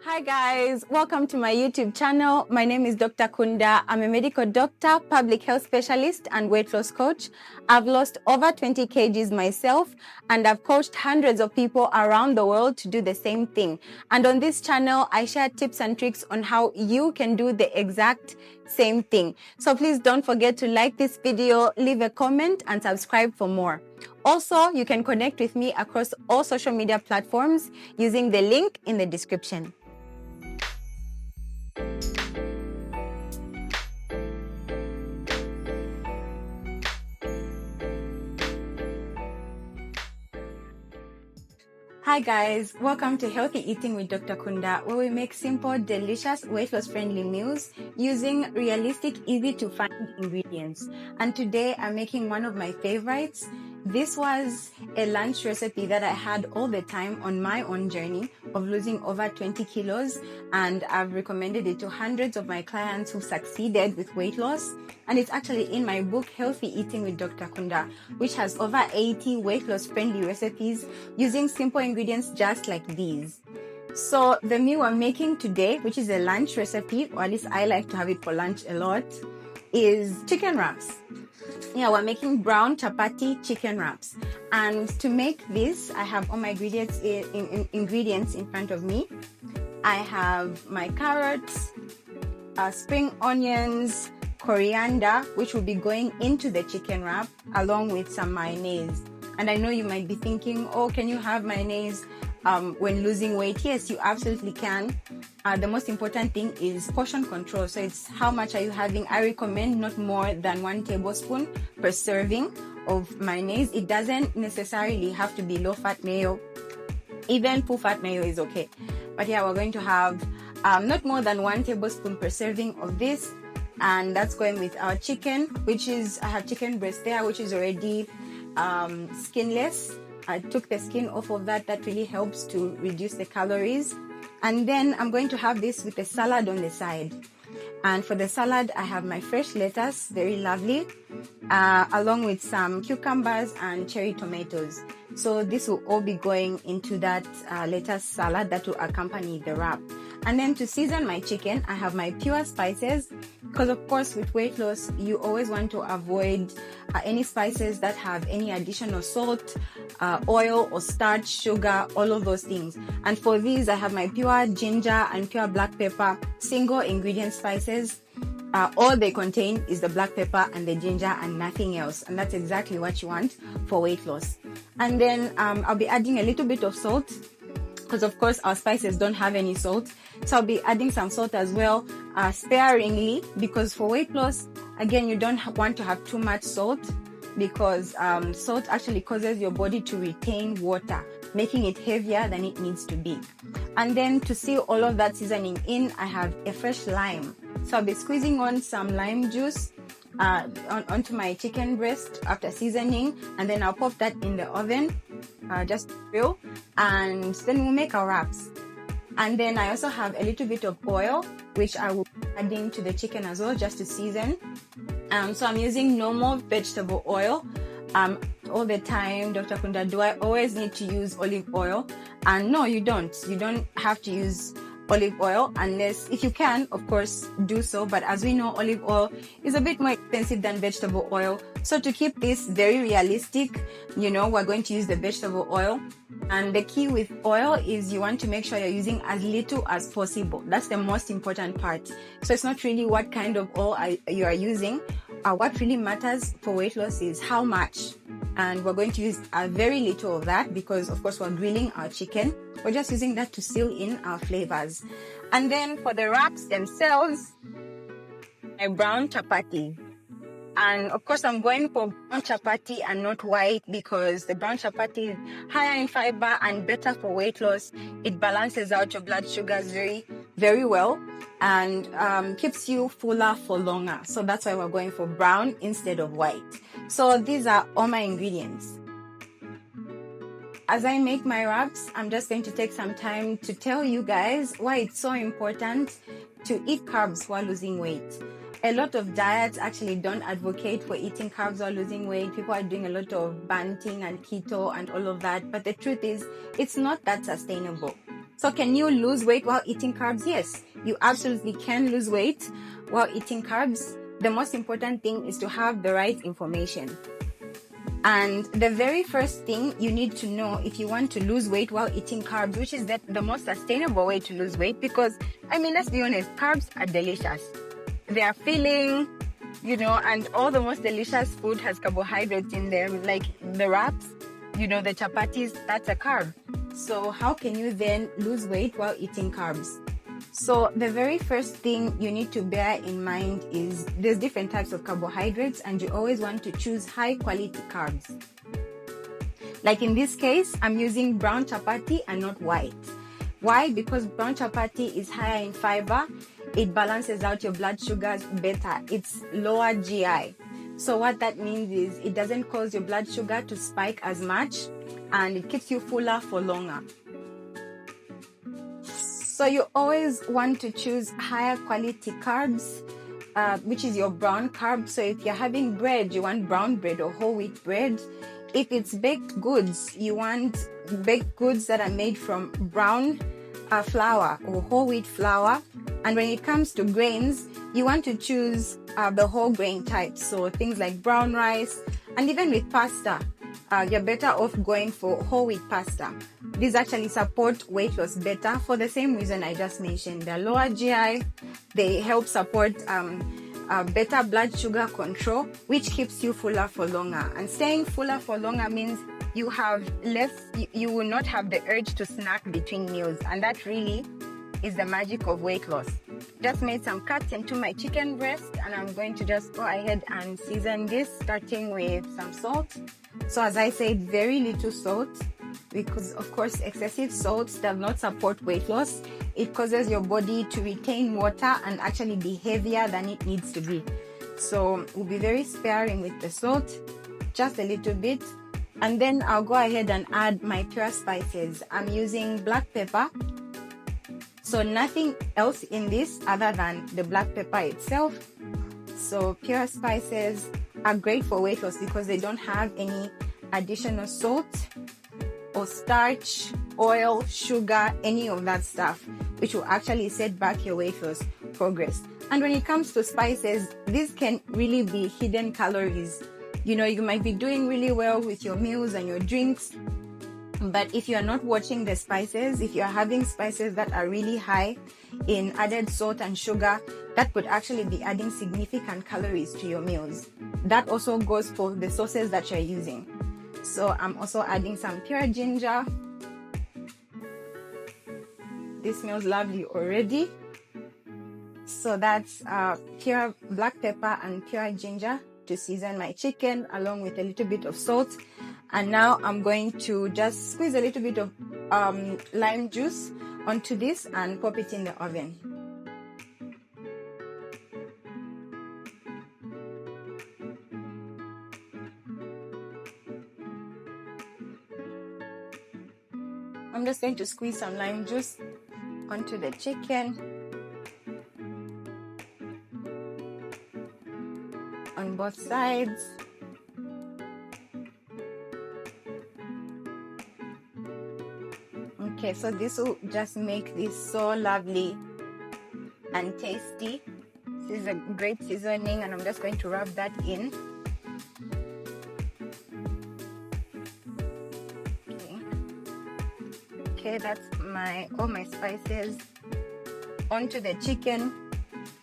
Hi guys, welcome to my YouTube channel. My name is Dr. Kunda. I'm a medical doctor, public health specialist, and weight loss coach. I've lost over 20 kgs myself, and I've coached hundreds of people around the world to do the same thing. And on this channel, I share tips and tricks on how you can do the exact same thing. So please don't forget to like this video, leave a comment, and subscribe for more. Also, you can connect with me across all social media platforms using the link in the description. Hi guys, welcome to Healthy Eating with Dr. Kunda, where we make simple, delicious, weight loss friendly meals using realistic, easy to find ingredients. And today I'm making one of my favorites. This was a lunch recipe that I had all the time on my own journey of losing over 20 kilos, and I've recommended it to hundreds of my clients who succeeded with weight loss. And it's actually in my book, Healthy Eating with Dr. Kunda, which has over 80 weight loss friendly recipes using simple ingredients just like these. So the meal I'm making today, which is a lunch recipe, or at least I like to have it for lunch a lot, is chicken wraps. Yeah, we're making brown chapati chicken wraps. And to make this, I have all my ingredients in front of me. I have my carrots, spring onions, coriander, which will be going into the chicken wrap, along with some mayonnaise. And I know you might be thinking, oh, can you have mayonnaise when losing weight? Yes, you absolutely can. The most important thing is portion control. So it's how much are you having? I recommend not more than 1 tablespoon per serving of mayonnaise. It doesn't necessarily have to be low-fat mayo. Even full-fat mayo is okay. But yeah, we're going to have not more than 1 tablespoon per serving of this. And that's going with our chicken, which is, I have chicken breast there, which is already skinless. I took the skin off of that. That really helps to reduce the calories. And then I'm going to have this with a salad on the side. And for the salad, I have my fresh lettuce, very lovely, along with some cucumbers and cherry tomatoes. So this will all be going into that lettuce salad that will accompany the wrap. And then to season my chicken, I have my pure spices, because of course with weight loss, you always want to avoid any spices that have any additional salt, oil or starch, sugar, all of those things. And for these, I have my pure ginger and pure black pepper, single ingredient spices. All they contain is the black pepper and the ginger and nothing else. And that's exactly what you want for weight loss. And then I'll be adding a little bit of salt, because of course our spices don't have any salt. So I'll be adding some salt as well, sparingly, because for weight loss, again, you don't want to have too much salt, because salt actually causes your body to retain water, making it heavier than it needs to be. And then to seal all of that seasoning in, I have a fresh lime. So I'll be squeezing on some lime juice onto my chicken breast after seasoning, and then I'll pop that in the oven just to grill, and then we'll make our wraps. And then I also have a little bit of oil, which I will be adding to the chicken as well, just to season. So I'm using normal vegetable oil all the time. Dr. Kunda, do I always need to use olive oil? And no, you don't. You don't have to use olive oil unless, if you can, of course, do so. But as we know, olive oil is a bit more expensive than vegetable oil. So to keep this very realistic, we're going to use the vegetable oil. And the key with oil is you want to make sure you're using as little as possible. That's the most important part. So it's not really what kind of oil you are using. What really matters for weight loss is how much. And we're going to use very little of that because, of course, we're grilling our chicken. We're just using that to seal in our flavors. And then for the wraps themselves, my brown chapati. And of course, I'm going for brown chapati and not white, because the brown chapati is higher in fiber and better for weight loss. It balances out your blood sugars very, very well, and keeps you fuller for longer. So that's why we're going for brown instead of white. So these are all my ingredients. As I make my wraps, I'm just going to take some time to tell you guys why it's so important to eat carbs while losing weight. A lot of diets actually don't advocate for eating carbs while losing weight. People are doing a lot of banting and keto and all of that. But the truth is, it's not that sustainable. So can you lose weight while eating carbs? Yes, you absolutely can lose weight while eating carbs. The most important thing is to have the right information. And the very first thing you need to know if you want to lose weight while eating carbs, which is the most sustainable way to lose weight, because, I mean, let's be honest, carbs are delicious. They are filling, and all the most delicious food has carbohydrates in them, like the wraps, the chapatis, that's a carb. So how can you then lose weight while eating carbs? So the very first thing you need to bear in mind is there's different types of carbohydrates, and you always want to choose high quality carbs. Like in this case, I'm using brown chapati and not white. Why? Because brown chapati is higher in fiber. It balances out your blood sugars better. It's lower GI. So what that means is it doesn't cause your blood sugar to spike as much, and it keeps you fuller for longer. So you always want to choose higher quality carbs, which is your brown carb. So if you're having bread, you want brown bread or whole wheat bread. If it's baked goods, you want baked goods that are made from brown flour or whole wheat flour. And when it comes to grains, you want to choose the whole grain types. So things like brown rice, and even with pasta, you're better off going for whole wheat pasta. These actually support weight loss better for the same reason I just mentioned. They're lower GI, they help support better blood sugar control, which keeps you fuller for longer. And staying fuller for longer means you will not have the urge to snack between meals. And that really is the magic of weight loss. Just made some cuts into my chicken breast, and I'm going to just go ahead and season this, starting with some salt. So as I said, very little salt, because of course excessive salt does not support weight loss. It causes your body to retain water and actually be heavier than it needs to be. So we'll be very sparing with the salt, just a little bit. And then I'll go ahead and add my pure spices. I'm using black pepper. So nothing else in this other than the black pepper itself. So pure spices are great for weight loss because they don't have any additional salt or starch, oil, sugar, any of that stuff, which will actually set back your weight loss progress. And when it comes to spices, these can really be hidden calories. You might be doing really well with your meals and your drinks, but if you're not watching the spices, if you're having spices that are really high in added salt and sugar, that could actually be adding significant calories to your meals. That also goes for the sauces that you're using. So I'm also adding some pure ginger. This smells lovely already. So that's pure black pepper and pure ginger to season my chicken, along with a little bit of salt. And now I'm going to just squeeze a little bit of lime juice onto this and pop it in the oven. I'm just going to squeeze some lime juice onto the chicken on both sides. Okay, so this will just make this so lovely and tasty. This is a great seasoning, and I'm just going to rub that in. Okay, that's all my spices onto the chicken.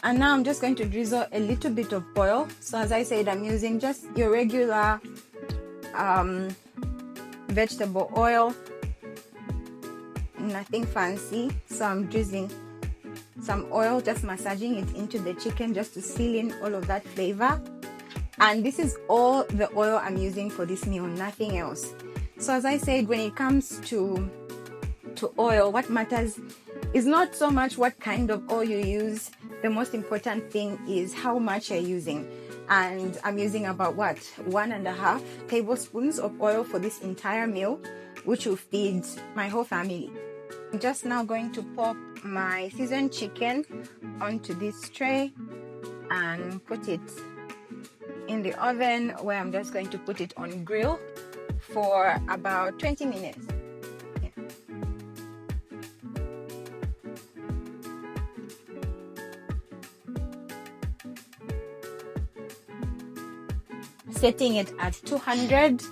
And now I'm just going to drizzle a little bit of oil. So as I said, I'm using just your regular vegetable oil, nothing fancy. So I'm drizzling some oil, just massaging it into the chicken just to seal in all of that flavor. And this is all the oil I'm using for this meal, nothing else. So as I said, when it comes to oil, what matters is not so much what kind of oil you use. The most important thing is how much you're using. And I'm using about 1.5 tablespoons of oil for this entire meal, which will feed my whole family. I'm just now going to pop my seasoned chicken onto this tray and put it in the oven, where I'm just going to put it on grill for about 20 minutes. setting it at 200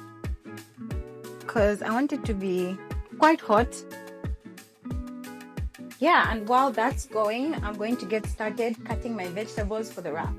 because I want it to be quite hot. Yeah, and while that's going, I'm going to get started cutting my vegetables for the wrap.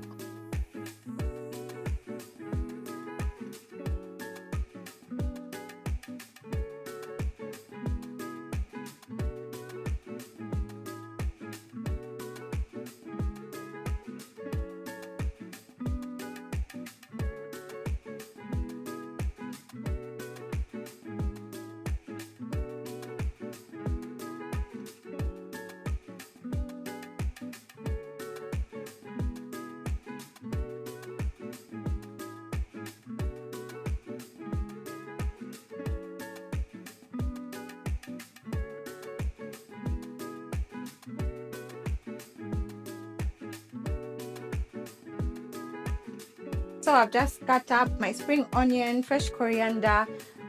So I've just cut up my spring onion, fresh coriander,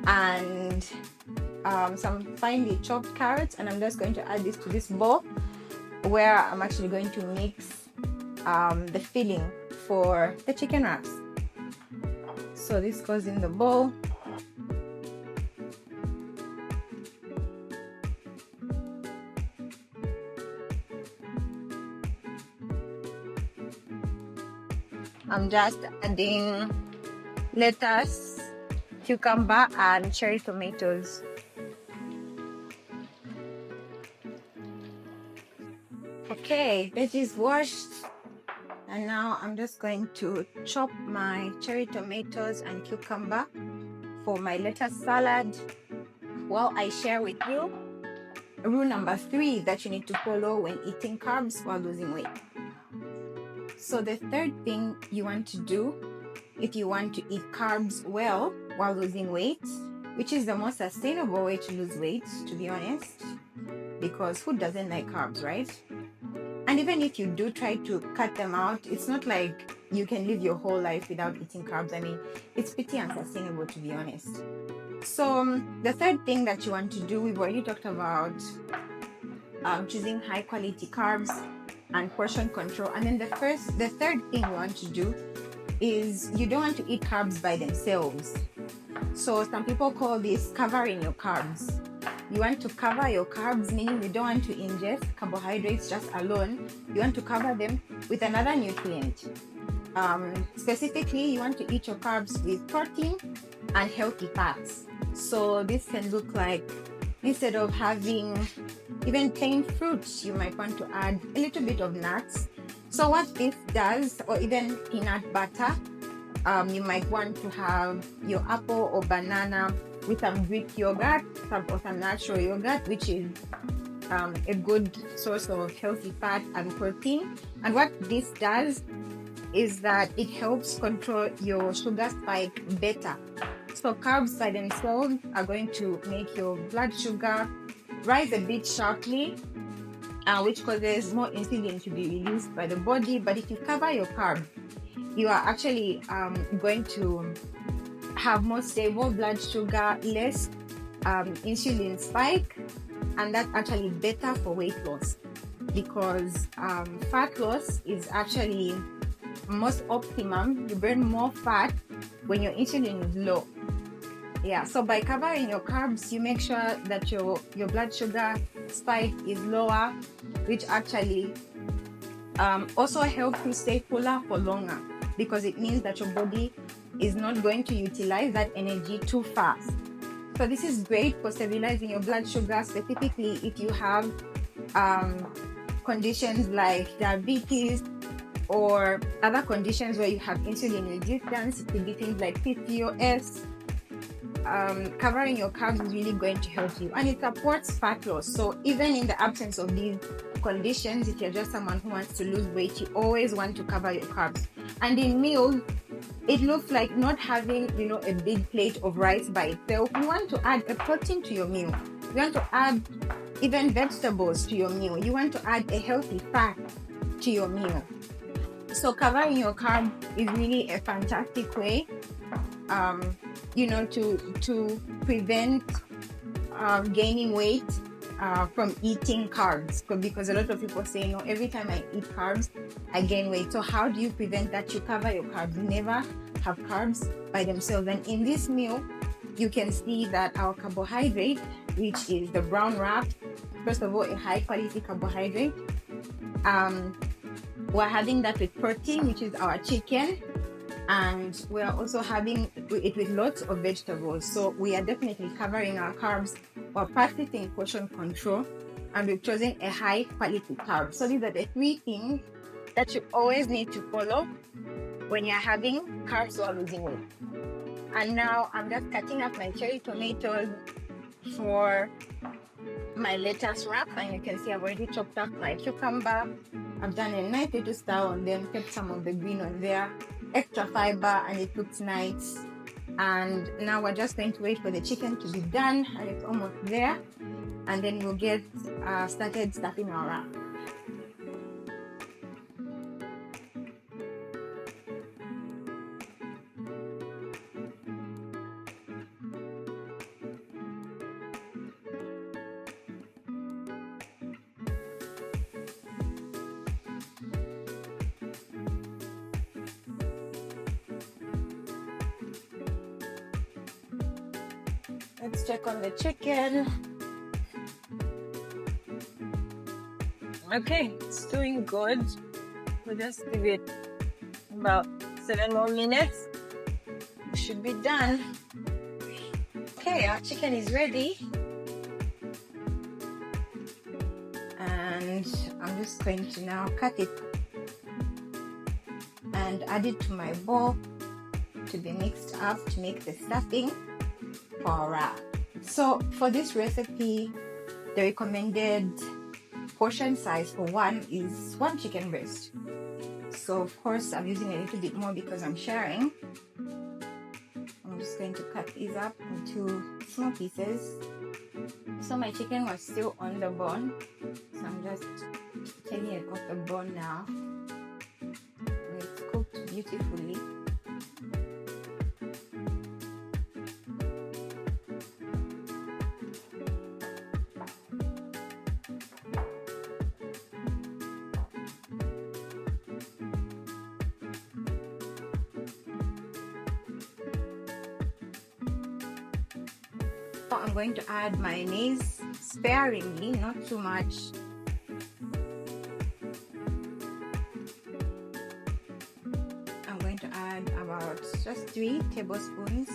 and some finely chopped carrots, and I'm just going to add this to this bowl where I'm actually going to mix the filling for the chicken wraps. So this goes in the bowl. I'm just adding lettuce, cucumber, and cherry tomatoes. Okay, veggies washed. And now I'm just going to chop my cherry tomatoes and cucumber for my lettuce salad. Well, I share with you rule number 3 that you need to follow when eating carbs while losing weight. So the third thing you want to do if you want to eat carbs well while losing weight, which is the most sustainable way to lose weight, to be honest, because who doesn't like carbs, right? And even if you do try to cut them out, it's not like you can live your whole life without eating carbs. I mean, it's pretty unsustainable, to be honest. So the third thing that you want to do, we've already talked about choosing high quality carbs and portion control. And then the third thing you want to do is you don't want to eat carbs by themselves. So some people call this covering your carbs. You want to cover your carbs, meaning you don't want to ingest carbohydrates just alone. You want to cover them with another nutrient. Specifically, you want to eat your carbs with protein and healthy fats. So this can look like, instead of having even plain fruits, you might want to add a little bit of nuts. So what this does, or even peanut butter, you might want to have your apple or banana with some Greek yogurt or some natural yogurt, which is a good source of healthy fat and protein. And what this does is that it helps control your sugar spike better. So carbs by themselves are going to make your blood sugar rise a bit sharply, which causes more insulin to be released by the body. But if you cover your carbs, you are actually going to have more stable blood sugar, less insulin spike, and that's actually better for weight loss, because fat loss is actually most optimum. You burn more fat when your insulin is low. Yeah, so by covering your carbs, you make sure that your blood sugar spike is lower, which actually also helps you stay fuller for longer, because it means that your body is not going to utilize that energy too fast. So this is great for stabilizing your blood sugar, specifically if you have conditions like diabetes or other conditions where you have insulin resistance. It could be things like PCOS. Covering your carbs is really going to help you, and it supports fat loss. So even in the absence of these conditions, if you're just someone who wants to lose weight, you always want to cover your carbs. And in meals, it looks like not having, a big plate of rice by itself. You want to add a protein to your meal. You want to add even vegetables to your meal. You want to add a healthy fat to your meal. So covering your carb is really a fantastic way, to prevent gaining weight from eating carbs, because a lot of people say, no, every time I eat carbs, I gain weight. So how do you prevent that? You cover your carbs. Never have carbs by themselves. And in this meal, you can see that our carbohydrate, which is the brown wrap, first of all, a high quality carbohydrate. We're having that with protein, which is our chicken, and we are also having it with lots of vegetables. So we are definitely covering our carbs. We're practicing portion control, and we've chosen a high quality carb. So these are the three things that you always need to follow when you're having carbs while losing weight. And now I'm just cutting up my cherry tomatoes for my lettuce wrap, and you can see I've already chopped up my cucumber. I've done a nice little stir on them, kept some of the green on there, extra fiber, and it looks nice. And now we're just going to wait for the chicken to be done, and it's almost there, and then we'll get started stuffing our wrap. Let's check on the chicken. Okay, it's doing good. We'll just give it about 7 more minutes. We should be done. Okay, our chicken is ready. And I'm just going to now cut it and add it to my bowl to be mixed up to make the stuffing for our wrap. So for this recipe, the recommended portion size for one is 1 chicken breast. So of course I'm using a little bit more because I'm sharing. I'm just going to cut these up into small pieces. So my chicken was still on the bone, so I'm just taking it off the bone now. And it's cooked beautifully. I'm going to add mayonnaise sparingly, not too much. I'm going to add about just 3 tablespoons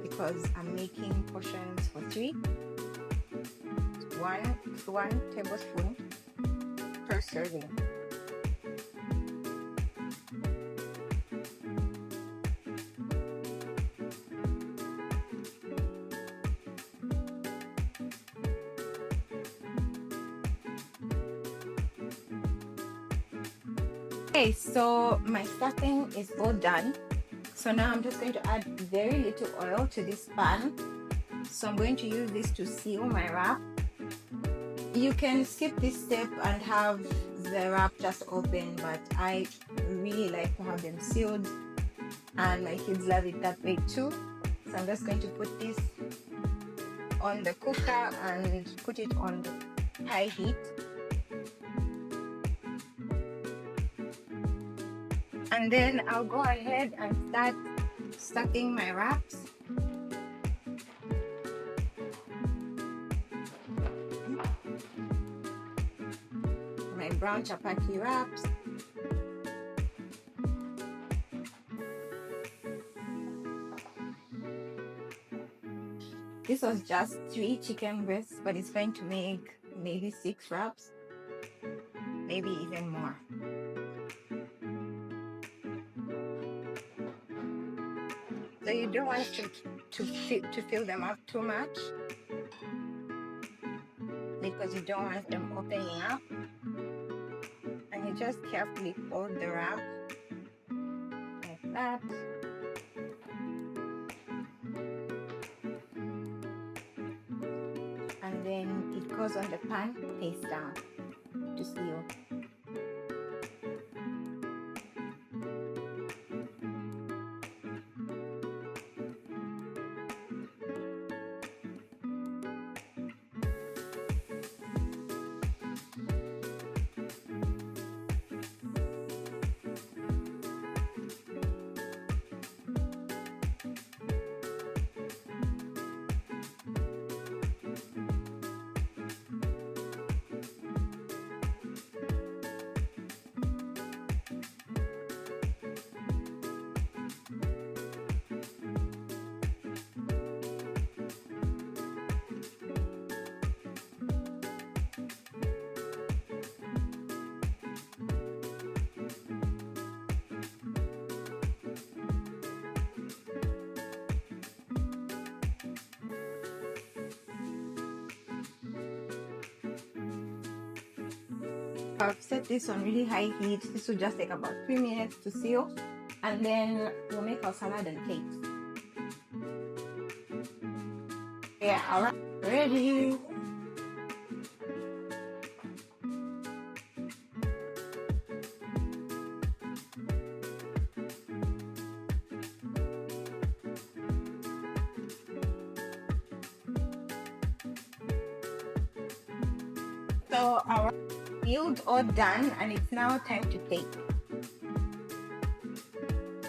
because I'm making portions for 3. 1 tablespoon per serving. Okay, so my stuffing is all done. So now I'm just going to add very little oil to this pan. So I'm going to use this to seal my wrap. You can skip this step and have the wrap just open, but I really like to have them sealed, and my kids love it that way too. So I'm just going to put this on the cooker and put it on the high heat. And then I'll go ahead and start stuffing my wraps. My brown chapati wraps. This was just 3 chicken breasts, but it's going to make maybe 6 wraps, maybe even more. So you don't want to fill them up too much because you don't want them opening up. And you just carefully fold the wrap like that. And then it goes on the pan face down to seal. I've set this on really high heat. This will just take about 3 minutes to seal, and then we'll make our salad and plate. Yeah, alright, ready. So our peeled all done, and it's now time to plate.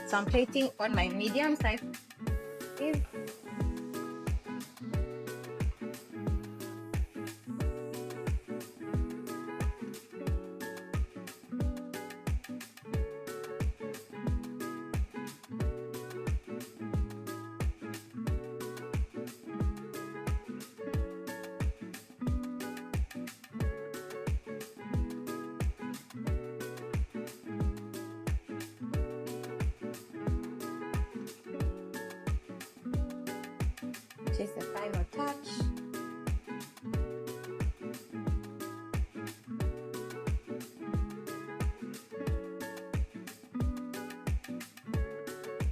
So I'm plating on my medium size. Just a final touch.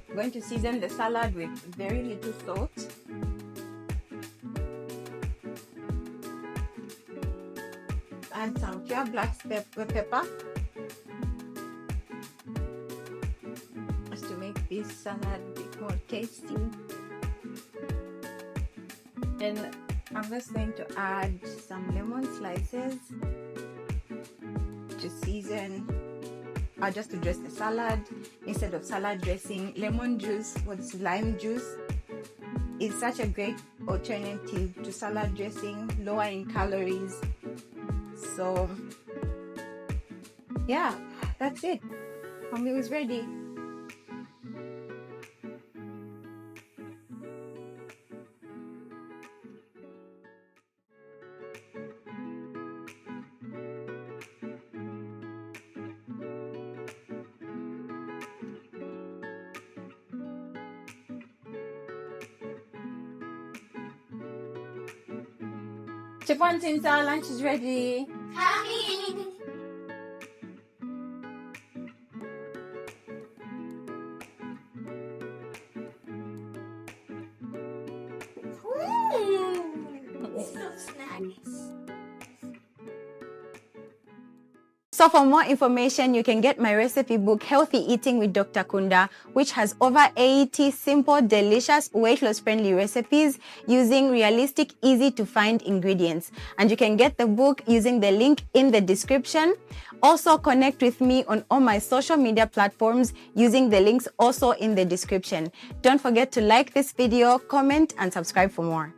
I'm going to season the salad with very little salt. Add some pure black pepper just to make this salad a bit more tasty. Then I'm just going to add some lemon slices to season, or just to dress the salad. Instead of salad dressing, lemon juice or lime juice is such a great alternative to salad dressing, lower in calories. So yeah, that's it. Our meal is ready. Chapati, our lunch is ready. Coming. It smells nice. So for more information, you can get my recipe book, Healthy Eating with Dr. Kunda, which has over 80 simple, delicious, weight loss friendly recipes using realistic, easy to find ingredients. And you can get the book using the link in the description. Also connect with me on all my social media platforms using the links also in the description. Don't forget to like this video, comment, and subscribe for more.